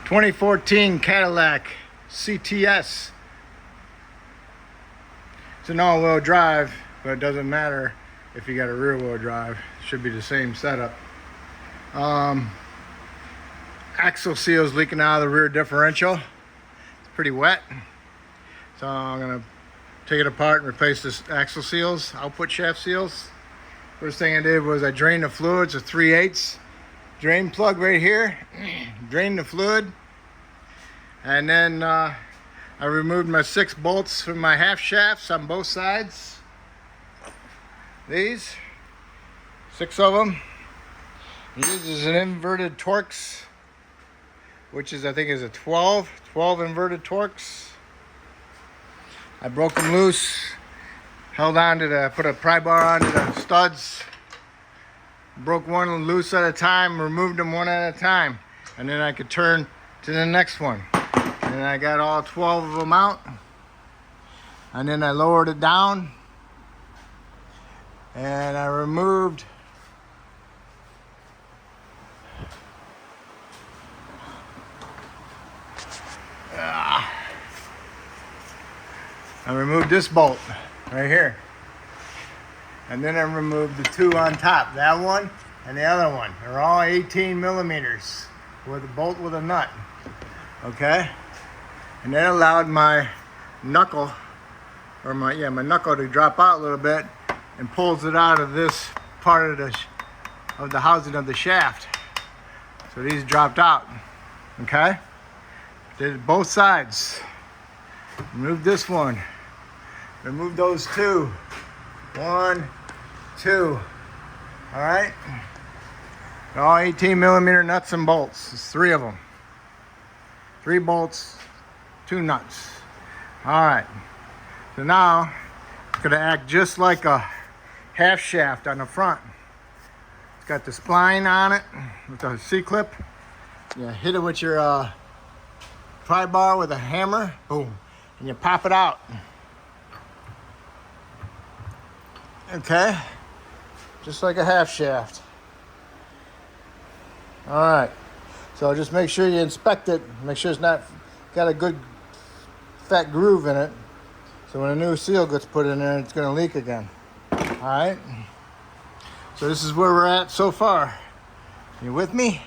2014 Cadillac CTS. It's an all-wheel drive, but it doesn't matter if you got a rear-wheel drive. It should be the same setup. Axle seals leaking out of the rear differential. It's pretty wet, so I'm gonna take it apart and replace this axle seals, output shaft seals. First thing I did was I drained the fluids, a 3/8 drain plug right here. Drained the fluid, and then I removed my 6 bolts from my half shafts on both sides. These 6 of them. This is an inverted Torx, which is, I think, is a 12 inverted Torx. I broke them loose, held on to put a pry bar onto the studs, broke one loose at a time, removed them one at a time, and then I could turn to the next one. And I got all 12 of them out, and then I lowered it down, and I removed this bolt right here, and then I removed the 2 on top, that one and the other one. They're all 18 millimeters with a bolt with a nut. Okay, and that allowed my knuckle, or my knuckle to drop out a little bit, and pulls it out of this part of the housing of the shaft. So these dropped out. Okay, did both sides. Remove this one. Remove those 2. 1, 2. All right. They're all 18 millimeter nuts and bolts. It's 3 of them. 3 bolts, 2 nuts. All right. So now it's gonna act just like a half shaft on the front. It's got the spline on it with the C-clip. You hit it with your pry bar with a hammer, boom, and you pop it out. Okay, just like a half shaft. All right, so just make sure you inspect it. Make sure it's not got a good fat groove in it. So when a new seal gets put in there, it's gonna leak again. All right, so this is where we're at so far. You with me?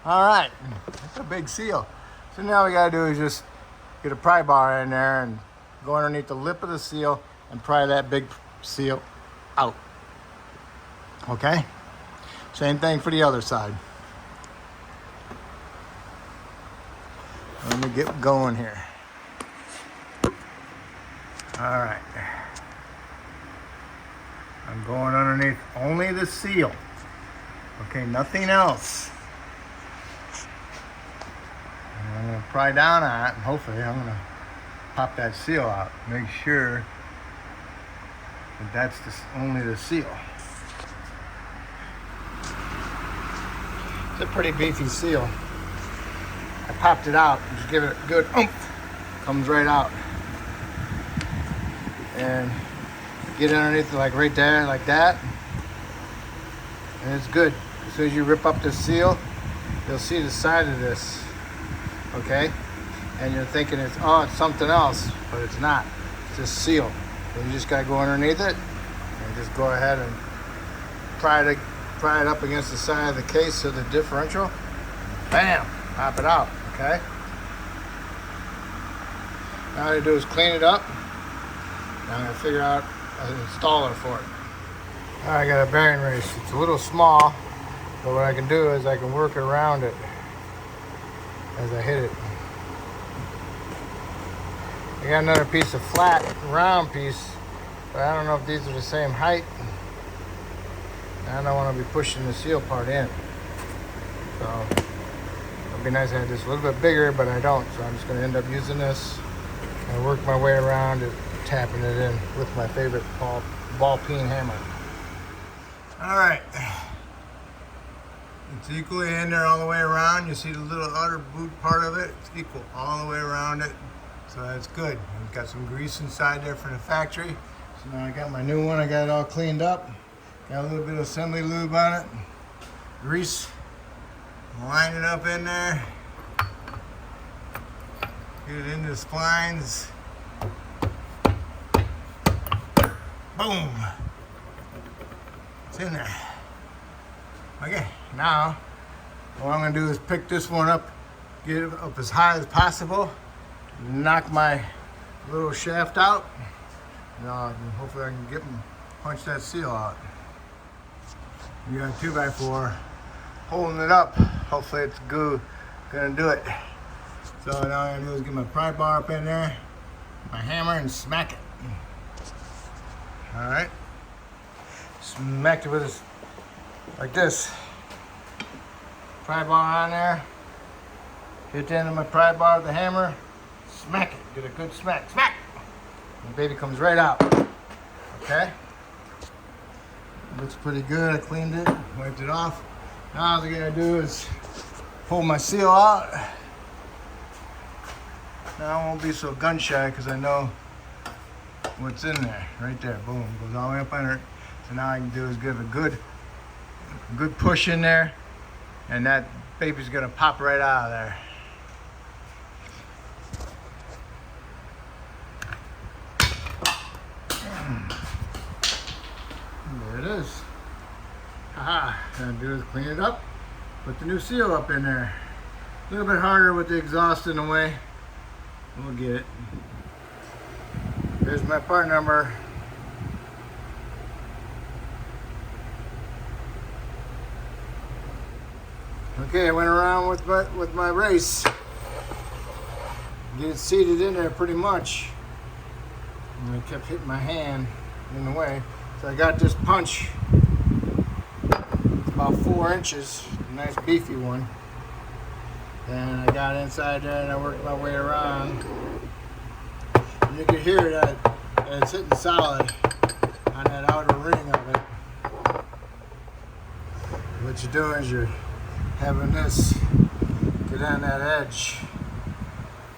All right, that's a big seal. So now we gotta do is just get a pry bar in there and go underneath the lip of the seal and pry that big seal out. Okay? Same thing for the other side. Let me get going here. All right. I'm going underneath only the seal. Okay, nothing else. And I'm gonna pry down on it, and hopefully I'm gonna pop that seal out. Make sure that that's only the seal. It's a pretty beefy seal. I popped it out, just give it a good oomph. Comes right out. And get underneath it like right there, like that. And it's good. As soon as you rip up the seal, you'll see the side of this. Okay? And you're thinking it's something else, but it's not. It's just seal. So you just gotta go underneath it and just go ahead and pry it up against the side of the case of the differential. Bam! Pop it out. Okay? Now all I do is clean it up. Now I'm gonna figure out an installer for it. I got a bearing race. It's a little small, but what I can do is I can work around it as I hit it. I got another piece of flat, round piece, but I don't know if these are the same height. I don't want to be pushing the seal part in. So it'd be nice to have this a little bit bigger, but I don't. So I'm just gonna end up using this and work my way around it, tapping it in with my favorite ball peen hammer. All right. It's equally in there all the way around. You see the little outer boot part of it? It's equal all the way around it. So that's good. I've got some grease inside there from the factory. So now I got my new one. I got it all cleaned up. Got a little bit of assembly lube on it. Grease. Line it up in there. Get it into the splines. Boom. It's in there. Okay, now what I'm gonna do is pick this one up, get it up as high as possible, knock my little shaft out. Now hopefully I can get punch that seal out. You got a 2x4 holding it up. Hopefully it's gonna do it. So now all I gotta do is get my pry bar up in there, my hammer, and smack it. All right, smacked it with this like this. Pry bar on there. Hit the end of my pry bar with the hammer. Smack it. Get a good smack. Smack. And the baby comes right out. Okay. Looks pretty good. I cleaned it, wiped it off. Now all I gotta do is pull my seal out. Now I won't be so gun shy because I know what's in there. Right there. Boom. Goes all the way up under it. So now I can do is give a good push in there, and that baby's gonna pop right out of there. There it is. Haha. Gonna do is clean it up, put the new seal up in there. A little bit harder with the exhaust in the way. We'll get it. Here's my part number. Okay, I went around with my race. Get it seated in there pretty much. And I kept hitting my hand in the way. So I got this punch. It's about 4 inches. A nice beefy one. And I got inside there and I worked my way around. And you can hear that it's hitting solid on that outer ring of it. What you're doing is you're having this get on that edge,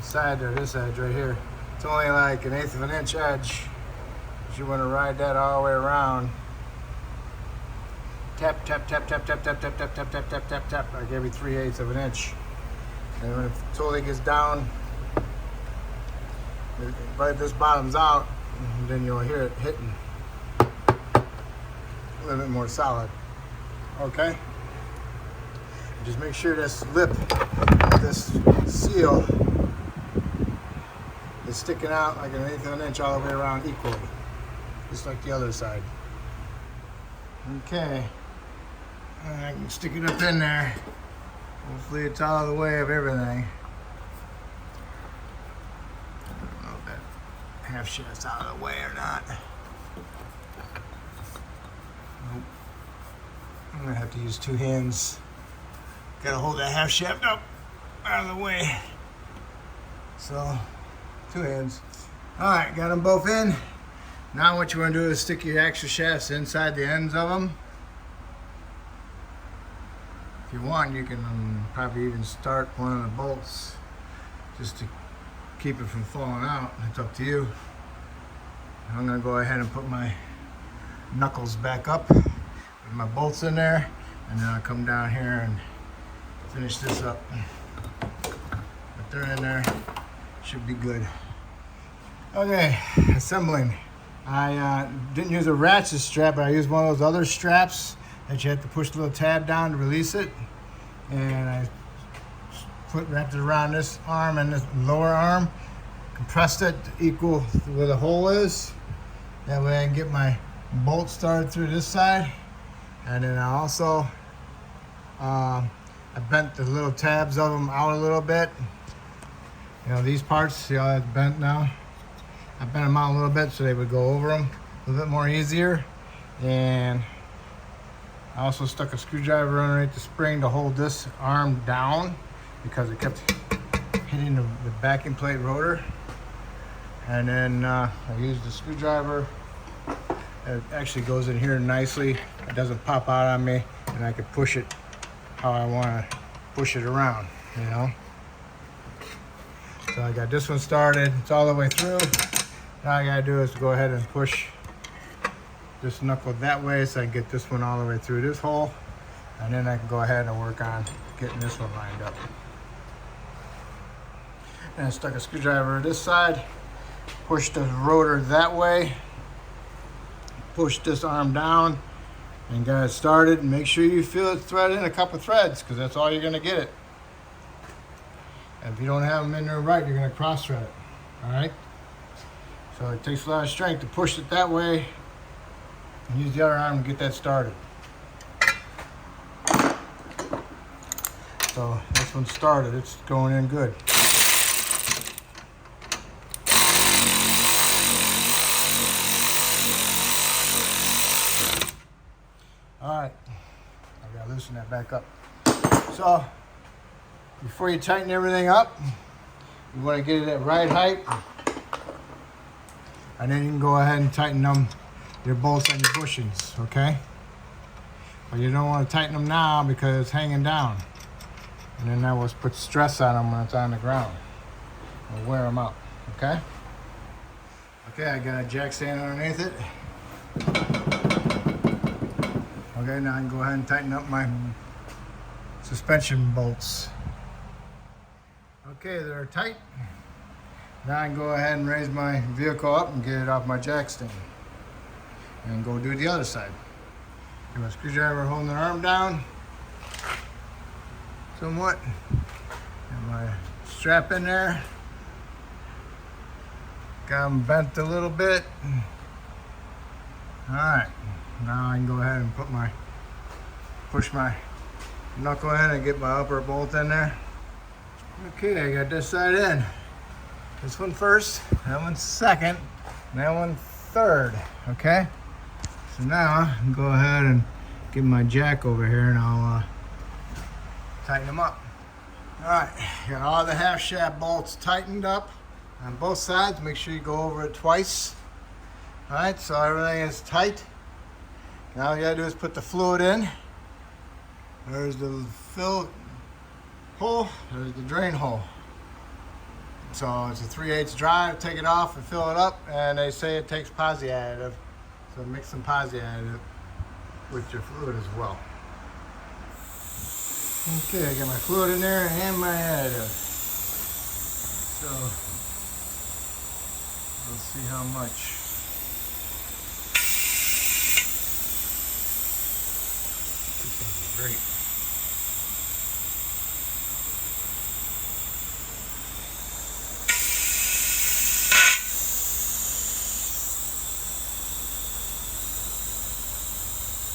side there, this edge right here. It's only like 1/8 of an inch edge. But you want to ride that all the way around. Tap, tap, tap, tap, tap, tap, tap, tap, tap, tap, tap, tap, tap, like every 3/8 of an inch. And when it totally gets down, right this bottom's out, then you'll hear it hitting a little bit more solid. Okay? Just make sure this lip, this seal, is sticking out like 1/8 of an inch all the way around equally, just like the other side. Okay, I can stick it up in there. Hopefully it's out of the way of everything. I don't know if that half shaft's out of the way or not. Nope. I'm gonna have to use 2 hands. Gotta hold that half shaft up out of the way. So, 2 hands. All right, got them both in. Now what you want to do is stick your axle shafts inside the ends of them. If you want, you can probably even start one of the bolts just to keep it from falling out. It's up to you. I'm gonna go ahead and put my knuckles back up with my bolts in there, and then I'll come down here and finish this up. But they're in there, should be good. Okay, assembling. I didn't use a ratchet strap, but I used one of those other straps that you have to push the little tab down to release it. And I wrapped it around this arm and this lower arm, compressed it to equal where the hole is. That way I can get my bolt started through this side. And then I also I bent the little tabs of them out a little bit. You know, these parts, see how that's bent now? I bent them out a little bit so they would go over them a little bit more easier. And I also stuck a screwdriver underneath the spring to hold this arm down because it kept hitting the backing plate rotor. And then I used the screwdriver. It actually goes in here nicely. It doesn't pop out on me, and I can push it how I want to push it around, you know. So I got this one started. It's all the way through. Now I gotta do is go ahead and push this knuckle that way so I can get this one all the way through this hole, and then I can go ahead and work on getting this one lined up. And I stuck a screwdriver this side, pushed the rotor that way, pushed this arm down, and got it started. And make sure you feel it thread in a couple threads, because that's all you're going to get it. And if you don't have them in there right, you're going to cross thread it. All right? So it takes a lot of strength to push it that way, and use the other arm to get that started. So this one started, it's going in good. All right, I gotta loosen that back up. So before you tighten everything up, you want to get it at right height, and then you can go ahead and tighten your bolts on your bushings, okay? But you don't want to tighten them now because it's hanging down, and then that will put stress on them when it's on the ground. It'll wear them out, okay? Okay, I got a jack stand underneath it. Okay, now I can go ahead and tighten up my suspension bolts. Okay, they're tight. Now I can go ahead and raise my vehicle up and get it off my jack stand. And go do the other side. Get my screwdriver holding the arm down somewhat. And my strap in there. Got them bent a little bit. Alright, now I can go ahead and push my knuckle in and get my upper bolt in there. Okay, I got this side in. This one first, that one second, and that one third, okay? So now, I can go ahead and get my jack over here and I'll tighten them up. All right, got all the half shaft bolts tightened up on both sides. Make sure you go over it twice. All right, so everything is tight. Now all you gotta do is put the fluid in. There's the fill hole, there's the drain hole. So it's a 3/8 drive, take it off and fill it up, and they say it takes posi additive. So mix some posi additive with your fluid as well. Okay, I got my fluid in there and my additive. So let's see how much. This is great.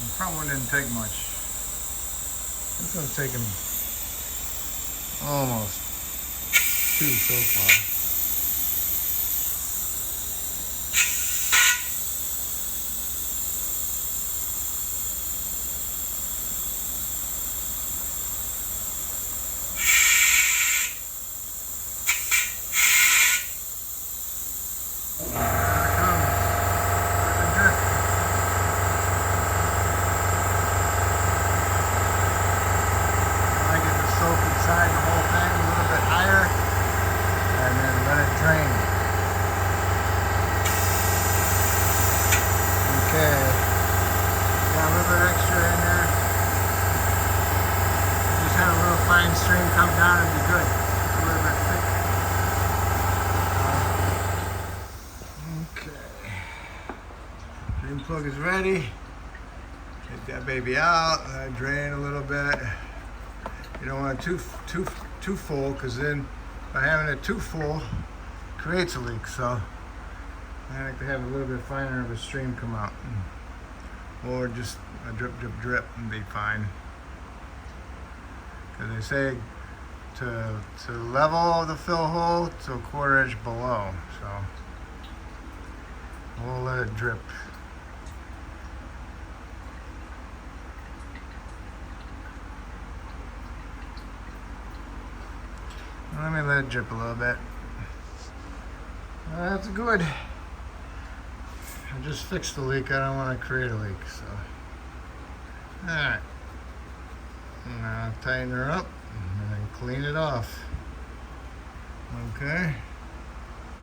The front one didn't take much. This one's taken almost 2 so far. Inside the whole thing a little bit higher, and then let it drain. Okay, got a little bit extra in there. Just have a little fine stream come down and be good. A little bit thick. Okay, drain plug is ready. Take that baby out, let it drain a little bit. You don't want it too full, because then by having it too full, it creates a leak. So I like to have a little bit finer of a stream come out, or just a drip, drip, drip, and be fine. Because they say to level the fill hole to a 1/4 inch below. So we'll let it drip. Let me let it drip a little bit. That's good. I just fixed the leak. I don't want to create a leak. So, alright. Now tighten her up and then clean it off. Okay.